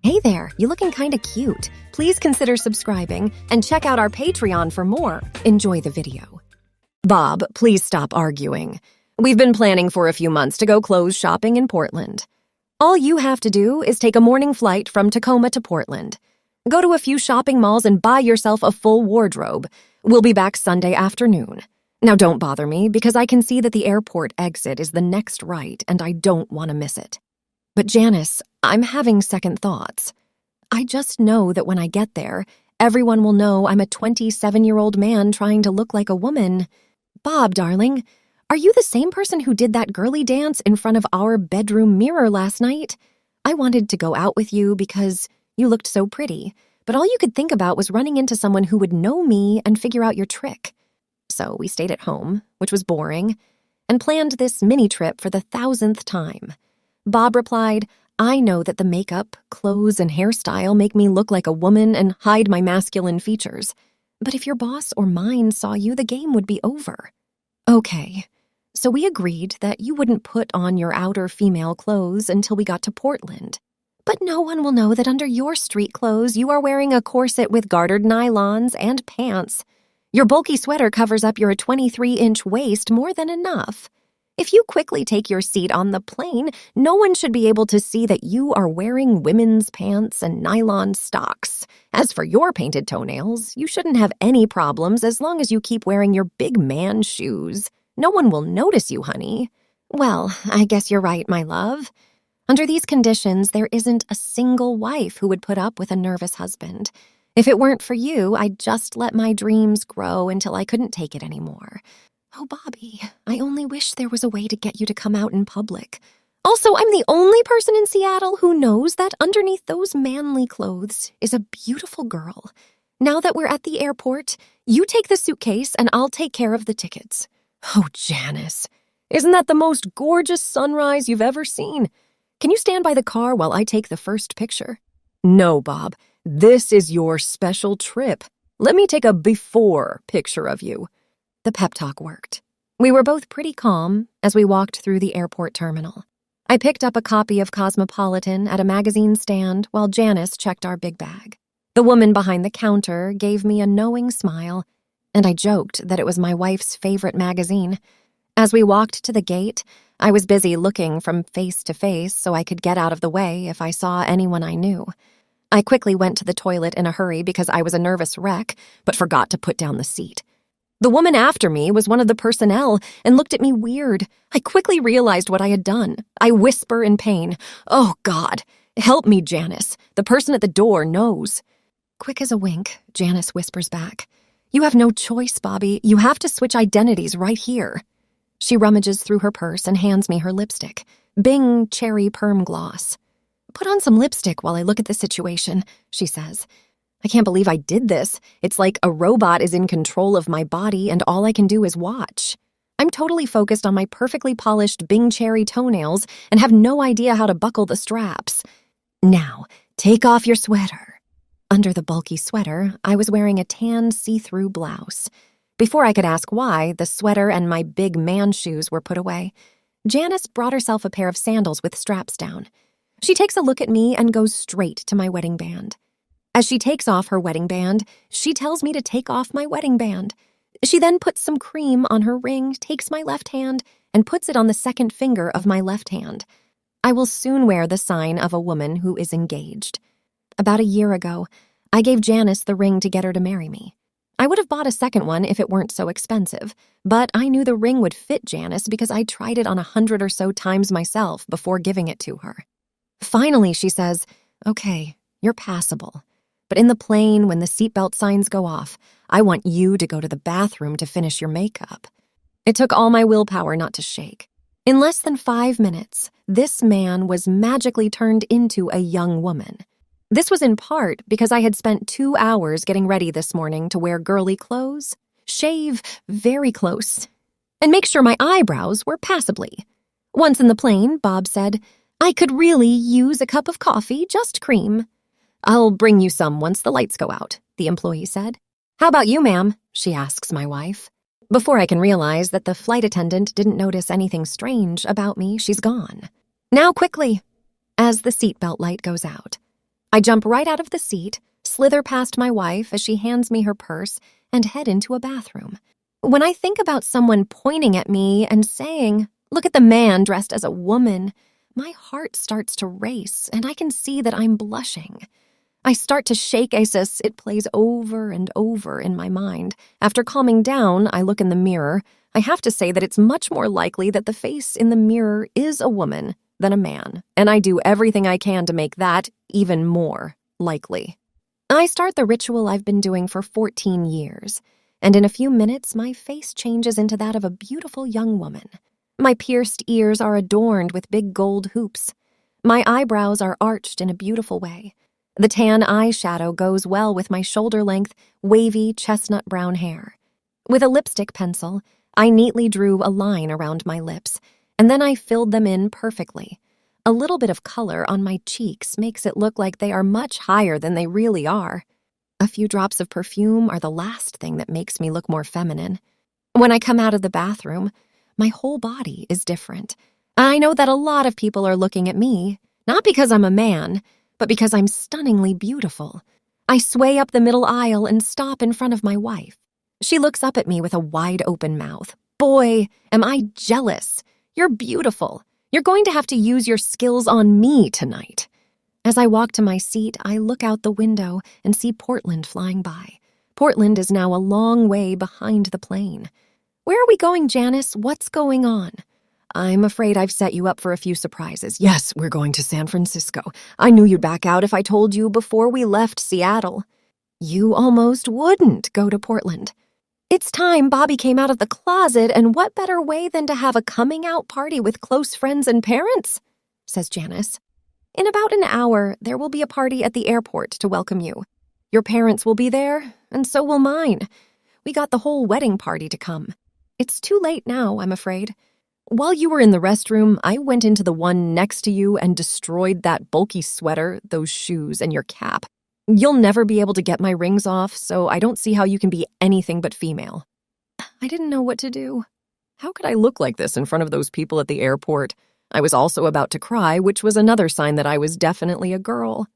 Hey there, you looking kinda cute. Please consider subscribing and check out our Patreon for more. Enjoy the video. Bob, please stop arguing. We've been planning for a few months to go clothes shopping in Portland. All you have to do is take a morning flight from Tacoma to Portland. Go to a few shopping malls and buy yourself a full wardrobe. We'll be back Sunday afternoon. Now don't bother me because I can see that the airport exit is the next right and I don't want to miss it. But Janice, I'm having second thoughts. I just know that when I get there, everyone will know I'm a 27-year-old man trying to look like a woman. Bob, darling, are you the same person who did that girly dance in front of our bedroom mirror last night? I wanted to go out with you because you looked so pretty, but all you could think about was running into someone who would know me and figure out your trick. So we stayed at home, which was boring, and planned this mini trip for the 1,000th time. Bob replied, I know that the makeup, clothes, and hairstyle make me look like a woman and hide my masculine features. But if your boss or mine saw you, the game would be over. Okay, so we agreed that you wouldn't put on your outer female clothes until we got to Portland. But no one will know that under your street clothes you are wearing a corset with gartered nylons and pants. Your bulky sweater covers up your 23-inch waist more than enough. If you quickly take your seat on the plane, no one should be able to see that you are wearing women's pants and nylon stocks. As for your painted toenails, you shouldn't have any problems as long as you keep wearing your big man shoes. No one will notice you, honey. Well, I guess you're right, my love. Under these conditions, there isn't a single wife who would put up with a nervous husband. If it weren't for you, I'd just let my dreams grow until I couldn't take it anymore. Oh, Bobby, I only wish there was a way to get you to come out in public. Also, I'm the only person in Seattle who knows that underneath those manly clothes is a beautiful girl. Now that we're at the airport, you take the suitcase and I'll take care of the tickets. Oh, Janice, isn't that the most gorgeous sunrise you've ever seen? Can you stand by the car while I take the first picture? No, Bob, this is your special trip. Let me take a before picture of you. The pep talk worked. We were both pretty calm as we walked through the airport terminal. I picked up a copy of Cosmopolitan at a magazine stand while Janice checked our big bag. The woman behind the counter gave me a knowing smile, and I joked that it was my wife's favorite magazine. As we walked to the gate, I was busy looking from face to face so I could get out of the way if I saw anyone I knew. I quickly went to the toilet in a hurry because I was a nervous wreck, but forgot to put down the seat. The woman after me was one of the personnel and looked at me weird. I quickly realized what I had done. I whisper in pain, "Oh, God, help me, Janice. The person at the door knows." Quick as a wink, Janice whispers back, "You have no choice, Bobby. You have to switch identities right here." She rummages through her purse and hands me her lipstick, Bing Cherry Perm Gloss. "Put on some lipstick while I look at the situation," she says. I can't believe I did this. It's like a robot is in control of my body and all I can do is watch. I'm totally focused on my perfectly polished Bing Cherry toenails and have no idea how to buckle the straps. Now, take off your sweater. Under the bulky sweater, I was wearing a tan see-through blouse. Before I could ask why, the sweater and my big man shoes were put away. Janice brought herself a pair of sandals with straps down. She takes a look at me and goes straight to my wedding band. As she takes off her wedding band, she tells me to take off my wedding band. She then puts some cream on her ring, takes my left hand, and puts it on the second finger of my left hand. I will soon wear the sign of a woman who is engaged. About a year ago, I gave Janice the ring to get her to marry me. I would have bought a second one if it weren't so expensive, but I knew the ring would fit Janice because I tried it on 100 or so times myself before giving it to her. Finally, she says, "Okay, you're passable. But in the plane, when the seatbelt signs go off, I want you to go to the bathroom to finish your makeup." It took all my willpower not to shake. In less than 5 minutes, this man was magically turned into a young woman. This was in part because I had spent 2 hours getting ready this morning to wear girly clothes, shave very close, and make sure my eyebrows were passably. Once in the plane, Bob said, "I could really use a cup of coffee, just cream." "I'll bring you some once the lights go out," the employee said. "How about you, ma'am?" she asks my wife. Before I can realize that the flight attendant didn't notice anything strange about me, she's gone. "Now quickly," as the seatbelt light goes out. I jump right out of the seat, slither past my wife as she hands me her purse, and head into a bathroom. When I think about someone pointing at me and saying, "Look at the man dressed as a woman," my heart starts to race, and I can see that I'm blushing. I start to shake as it plays over and over in my mind. After calming down, I look in the mirror. I have to say that it's much more likely that the face in the mirror is a woman than a man, and I do everything I can to make that even more likely. I start the ritual I've been doing for 14 years, and in a few minutes, my face changes into that of a beautiful young woman. My pierced ears are adorned with big gold hoops. My eyebrows are arched in a beautiful way. The tan eyeshadow goes well with my shoulder-length, wavy, chestnut brown hair. With a lipstick pencil, I neatly drew a line around my lips, and then I filled them in perfectly. A little bit of color on my cheeks makes it look like they are much higher than they really are. A few drops of perfume are the last thing that makes me look more feminine. When I come out of the bathroom, my whole body is different. I know that a lot of people are looking at me, not because I'm a man, but because I'm stunningly beautiful. I sway up the middle aisle and stop in front of my wife. She looks up at me with a wide-open mouth. "Boy, am I jealous. You're beautiful. You're going to have to use your skills on me tonight." As I walk to my seat, I look out the window and see Portland flying by. Portland is now a long way behind the plane. "Where are we going, Janice? What's going on?" "I'm afraid I've set you up for a few surprises. Yes, we're going to San Francisco. I knew you'd back out if I told you before we left Seattle." "You almost wouldn't go to Portland." "It's time Bobby came out of the closet, and what better way than to have a coming-out party with close friends and parents?" says Janice. "In about an hour, there will be a party at the airport to welcome you. Your parents will be there, and so will mine. We got the whole wedding party to come. It's too late now, I'm afraid. While you were in the restroom, I went into the one next to you and destroyed that bulky sweater, those shoes, and your cap. You'll never be able to get my rings off, so I don't see how you can be anything but female." I didn't know what to do. How could I look like this in front of those people at the airport? I was also about to cry, which was another sign that I was definitely a girl.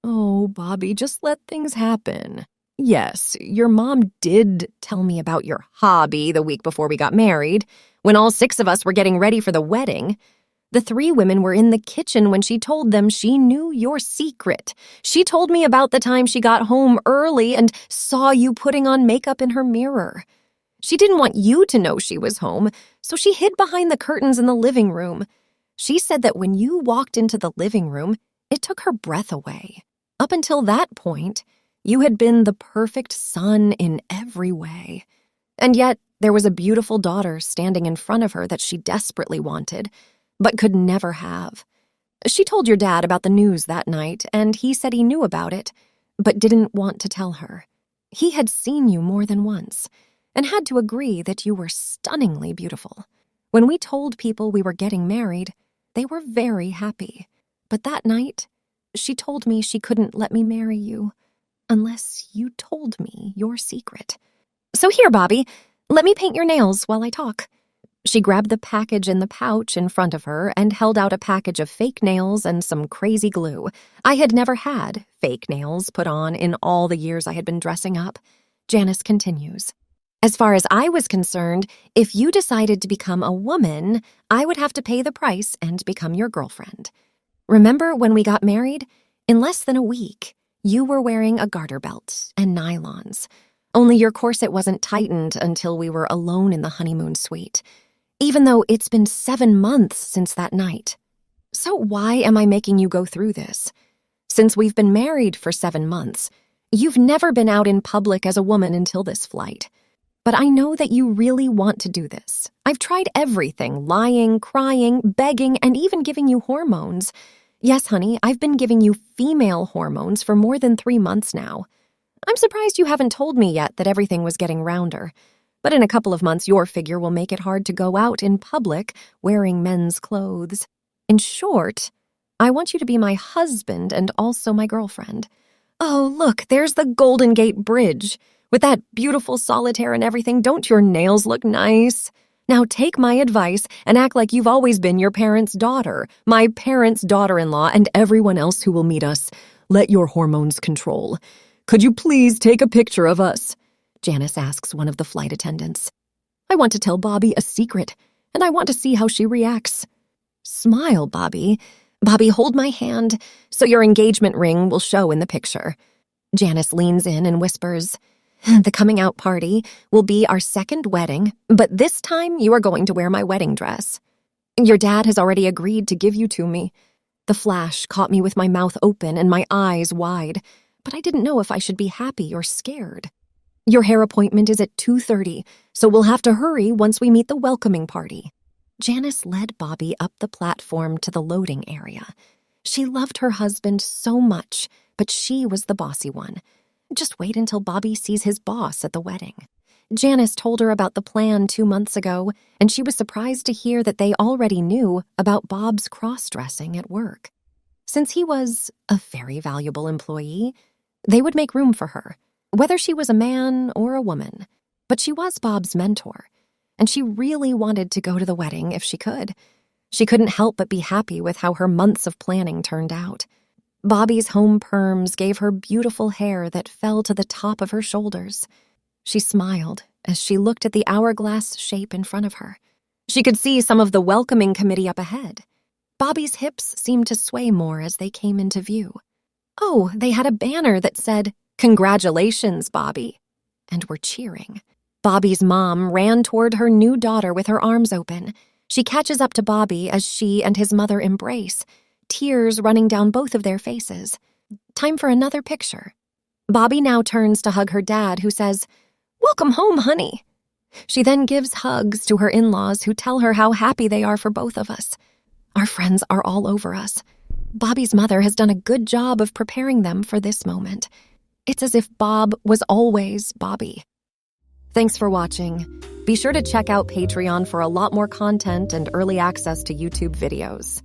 "Oh, Bobby, just let things happen. Yes, your mom did tell me about your hobby the week before we got married, when all 6 of us were getting ready for the wedding. The 3 women were in the kitchen when she told them she knew your secret. She told me about the time she got home early and saw you putting on makeup in her mirror. She didn't want you to know she was home, so she hid behind the curtains in the living room. She said that when you walked into the living room, it took her breath away. Up until that point, you had been the perfect son in every way. And yet, there was a beautiful daughter standing in front of her that she desperately wanted, but could never have. She told your dad about the news that night, and he said he knew about it, but didn't want to tell her. He had seen you more than once, and had to agree that you were stunningly beautiful. When we told people we were getting married, they were very happy. But that night, she told me she couldn't let me marry you unless you told me your secret. So here, Bobby, let me paint your nails while I talk." She grabbed the package in the pouch in front of her and held out a package of fake nails and some crazy glue. I had never had fake nails put on in all the years I had been dressing up. Janice continues. "As far as I was concerned, if you decided to become a woman, I would have to pay the price and become your girlfriend. Remember when we got married? In less than a week, you were wearing a garter belt and nylons. Only your corset wasn't tightened until we were alone in the honeymoon suite, even though it's been 7 months since that night. So why am I making you go through this? Since we've been married for 7 months, you've never been out in public as a woman until this flight. But I know that you really want to do this. I've tried everything, lying, crying, begging, and even giving you hormones. Yes, honey, I've been giving you female hormones for more than 3 months now. I'm surprised you haven't told me yet that everything was getting rounder. But in a couple of months, your figure will make it hard to go out in public wearing men's clothes. In short, I want you to be my husband and also my girlfriend. Oh, look, there's the Golden Gate Bridge. With that beautiful solitaire and everything, don't your nails look nice? Now take my advice and act like you've always been your parents' daughter, my parents' daughter-in-law, and everyone else who will meet us. Let your hormones control. Could you please take a picture of us? Janice asks one of the flight attendants. I want to tell Bobby a secret, and I want to see how she reacts. Smile, Bobby. Bobby, hold my hand so your engagement ring will show in the picture. Janice leans in and whispers, the coming out party will be our second wedding, but this time you are going to wear my wedding dress. Your dad has already agreed to give you to me. The flash caught me with my mouth open and my eyes wide, but I didn't know if I should be happy or scared. Your hair appointment is at 2:30, so we'll have to hurry once we meet the welcoming party. Janice led Bobby up the platform to the loading area. She loved her husband so much, but she was the bossy one. Just wait until Bobby sees his boss at the wedding. Janice told her about the plan 2 months ago, and she was surprised to hear that they already knew about Bob's cross-dressing at work. Since he was a very valuable employee, they would make room for her, whether she was a man or a woman. But she was Bob's mentor, and she really wanted to go to the wedding if she could. She couldn't help but be happy with how her months of planning turned out. Bobby's home perms gave her beautiful hair that fell to the top of her shoulders. She smiled as she looked at the hourglass shape in front of her. She could see some of the welcoming committee up ahead. Bobby's hips seemed to sway more as they came into view. Oh, they had a banner that said, "Congratulations, Bobby," and were cheering. Bobby's mom ran toward her new daughter with her arms open. She catches up to Bobby as she and his mother embrace, tears running down both of their faces. Time for another picture. Bobby now turns to hug her dad, who says, "Welcome home, honey." She then gives hugs to her in-laws, who tell her how happy they are for both of us. Our friends are all over us. Bobby's mother has done a good job of preparing them for this moment. It's as if Bob was always Bobby. Thanks for watching. Be sure to check out Patreon for a lot more content and early access to YouTube videos.